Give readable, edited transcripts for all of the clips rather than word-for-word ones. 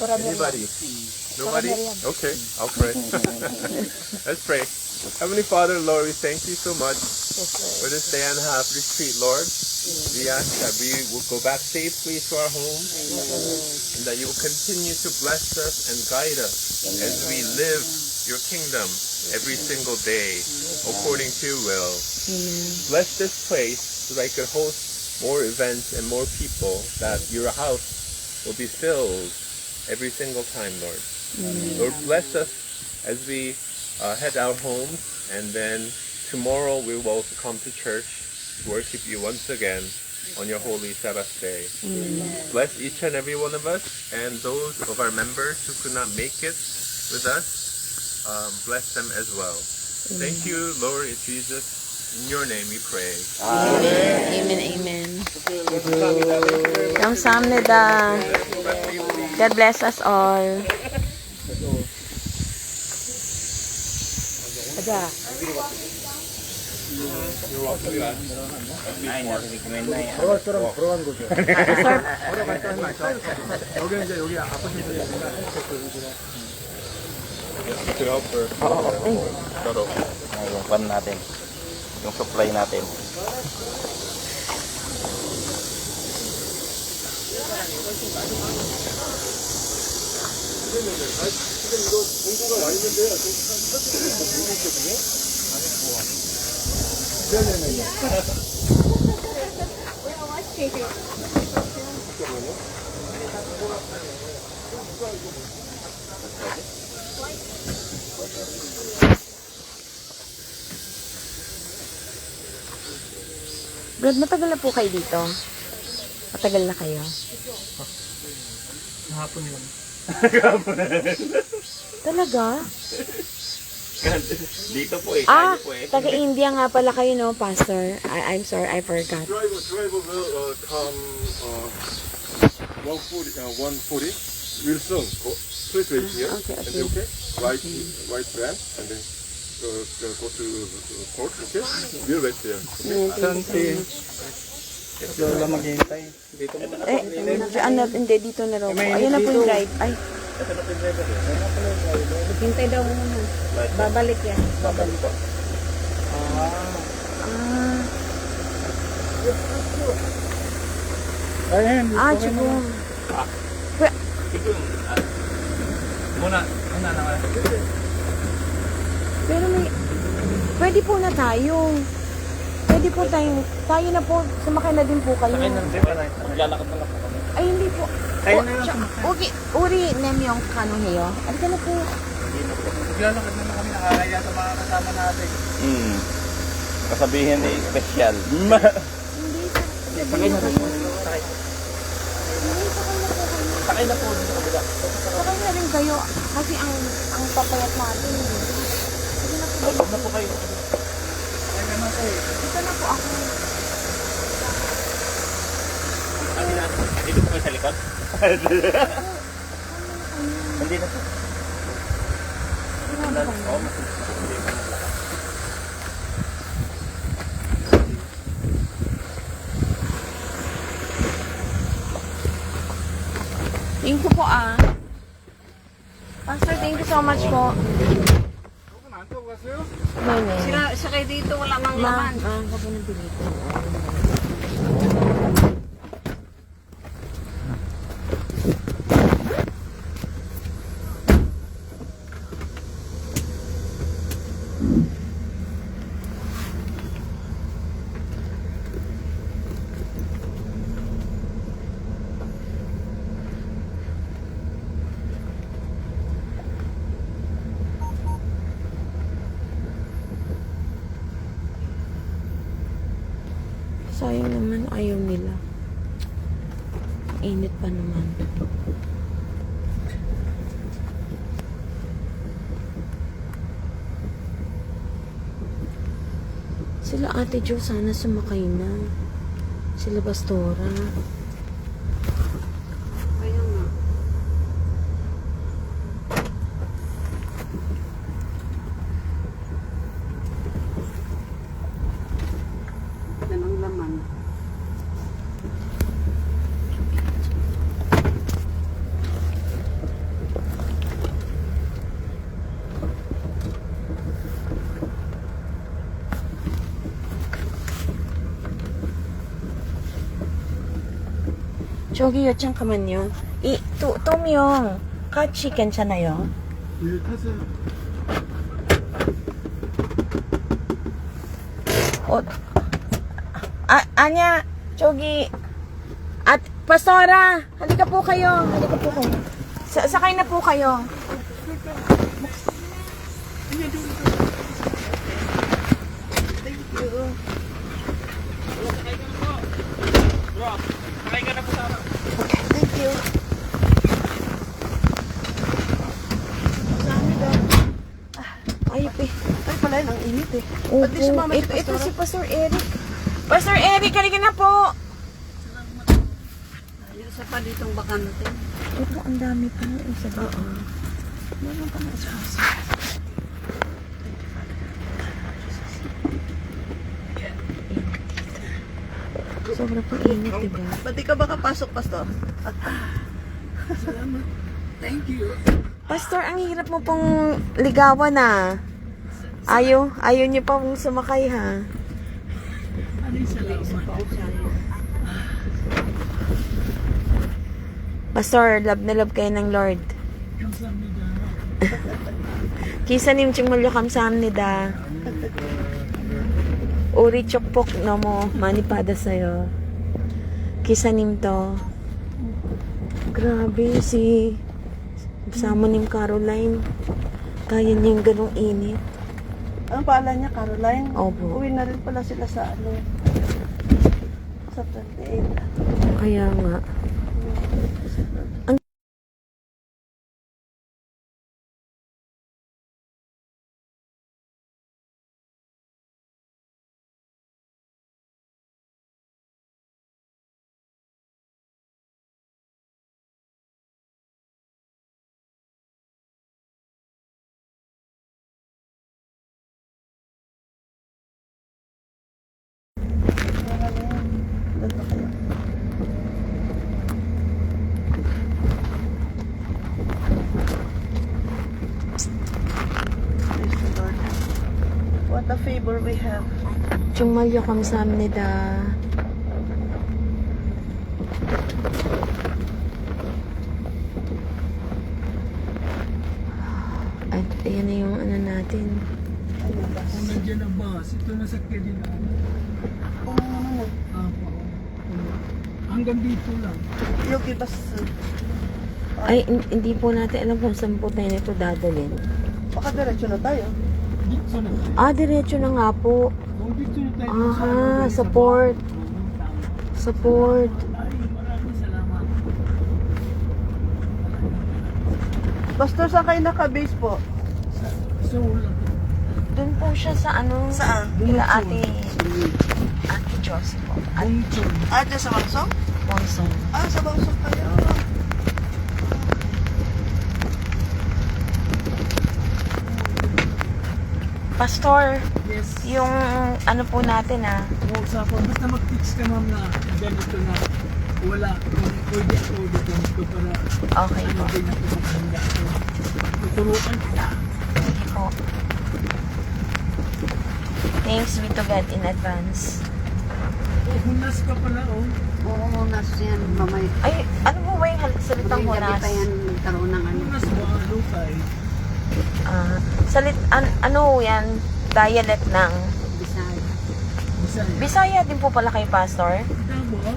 Anybody? Nobody? Okay, I'll pray. Let's pray. Heavenly Father, Lord, we thank you so much for this day and a half retreat, Lord. We ask that we will go back safely to our home and that you will continue to bless us and guide us as we live your kingdom every single day according to your will. Bless this place so that I could host more events and more people, that your house will be filled every single time, Lord. Lord, bless us as we head our homes, and then tomorrow we will also come to church to worship you once again on your holy Sabbath day. Bless each and every one of us, and those of our members who could not make it with us, bless them as well. Thank you, Lord Jesus. In your name we pray. Amen, amen. 감사합니다. God bless us all. Aja. To help her. Yung pan natin. Yung supply natin. Brad, matagal na po kayo dito? Matagal na kayo? Hapon yun. Talaga? Dito po eh. Ah, Tayo po eh. taga-India nga pala kayo, no, Pastor? I'm sorry, I forgot. Driver will come 140 will soon. Please wait here. Okay, And okay. okay? White van and then go to court. Okay? We'll wait there. Saan si Lola maghihintay? Dito mo. Hindi, dito na raw po. Ayun na po yung drive. Ay, Hintay daw muna. Babalik yan. Babalik. Ayan, Chico. Muna naman. Pero may, pwede po na tayo. Pwede po tayo na po, sumakay na din po kayo. Maglalakad na lang po kami. Ay, hindi po. Tayo na lang. Okay, uri, nem yung kano heyo. Ano ka na po? Maglalakad na lang kami, nakakaya sa mga kasama natin. Kasabihin ni special. Hindi, sakay na kayo. Sakay na po. Sakay na rin kayo. Kasi ang papayat natin. Huwag na po kayo. Ito na po ako. Dito po kayo sa likod. Hindi na po. Thank you po Pastor, thank you so much po. Nene. Siya kayo dito, wala mang laman. Huwag mo nang pilitin. Sayang naman, ayaw nila. Init pa naman. Sila Ate Jo, sana sumakay na. Sila Pastora. Kaya nga. Yan ang laman. 저기 요 잠깐만요. 똠용 같이 괜찮아요? 예, 타세요. 아니야. 저기 Pastora, halika po kayo. Halika po kayo. Sakay na po kayo. Bro, sakay ka na po sa Thank you. Ayop eh. Ay, pala yun, ang init eh. Opo. Ba't di sumama si Ito Pastora? si Pastor Eric. Pastor Eric, halika na po. Yung isa pa ditong bakante. Ito, ang dami pa. Sa doon. Meron pa na espaso. Sobrang po init, diba? Ba't di ka ba kapasok, Pastor? Thank you. Pastor, ang hirap mo pong ligawan na. Ayaw niyo pa pong sumakay ha. Pastor, love na love kayo ng Lord. Kisanim ching mulyo kamsamnida. Uri chokpok na mo, manipada sa'yo. Kisanim to. Grabe si sama ni Caroline. Kaya niya yung ganong init. Anong pala niya, Caroline? Opo. Uwi na rin pala sila sa sa 28. Kaya nga. Praise the Lord. What a favor we have. Chumalyo kamsamnida. At ayan na yung ano natin. Kung nandiyan ang bus, ito na sa Kedina. Kung ano na, Apo. Hanggang dito lang. yung ibas, Ay, hindi po natin alam kung saan po tayo nito dadalhin. baka diretso na tayo. Dito na tayo. Diretso na nga po. Kung dito na tayo. Aha, sa port. Sa port. Ay, maraming salamat. Pastor, saan kayo naka-base po? So, Doon po siya sa ano? Saan? Kila ate Josie po. At Bungchon. Dyan sa Bangsong? Monson. Sa Bangsong kayo. Pastor, Yes. yung ano po natin Usapan. Basta mag-text ka ma'am na ganito na wala. Kung pwede ako dito para Okay po. din ako maghanda ako. Tuturuan kita. Sige po. Thanks be to God in advance. Hunas ka pala oh. Oo, hunas yan. Mamay. Ay, ano po ba yung salitang Gabi hunas? pa yan nagkaroon ng ano. Hunas ba? Lukay. Ano yan? Dialect ng Bisaya. Bisaya. Bisaya din po pala kay Pastor? Davao.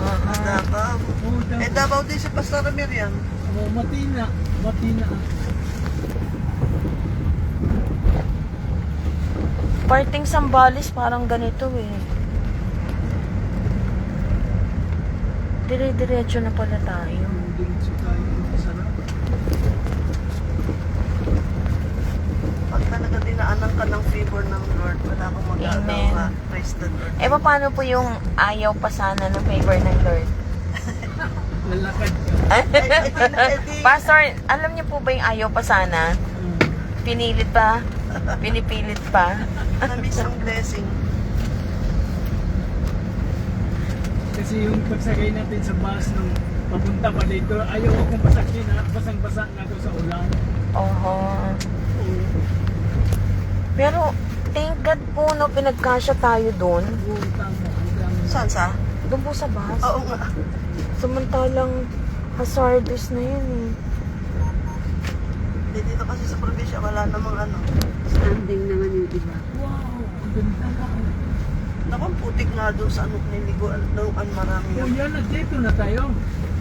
Aha. Davao. Oo, Davao. Davao din si Pastor Miriam. Oh, Matina. Matina. Parting Sambales parang ganito eh. Dire-diretso na pala tayo. Diretso tayo. Sarap. Pag talaga dinaanan ka ng favor ng Lord, wala akong magagawa. Amen. Praise the Lord. Paano po yung ayaw pa sana ng favor ng Lord? Lalakad ka. Pastor, alam niyo po ba yung ayaw pa sana? Pinilit pa? Pinipilit pa? Na-miss ang blessing. Kasi yung pagsakay natin sa bus nung papunta pa dito, ayaw akong pasakin ha. Basang-basa nga ako sa ulan. Oho. Oo. Pero, thank God po, no, pinagkasya tayo doon. Oo, tama. Ang dami. Saan sa? Doon po sa bus. Oo nga. Samantalang hazardous na yun eh. Hindi, dito kasi sa probinsya, wala namang ano. Standing naman yung iba. Wow, ang ganda ka. Naku, ang putik nga doon sa ano, niliguan, ang marami Oh, yan. yan na, dito na tayo.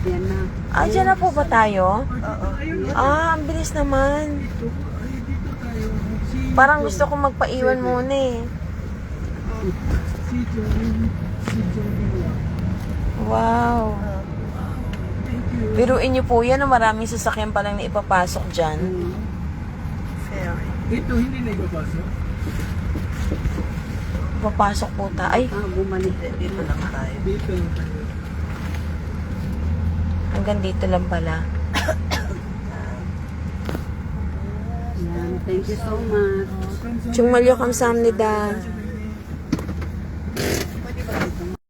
Yan na. Ah, dyan na po ba tayo? Oo. Ayun, Ah, ang bilis naman. dito. Ay, dito tayo. Si Parang gusto kong magpaiwan muna eh. Si Joey. Si Joey. Wow. Thank you. Biruin niyo po yan, maraming sasakyan pa lang na ipapasok dyan. Ferry. Ito, hindi na ibabasok. Papasok po Ay, Bumalik. Hindi, dito lang tayo. Dito na tayo. hanggang dito lang pala. Yan. Thank you so much. 정말요 감사합니다. Pwede ba dito?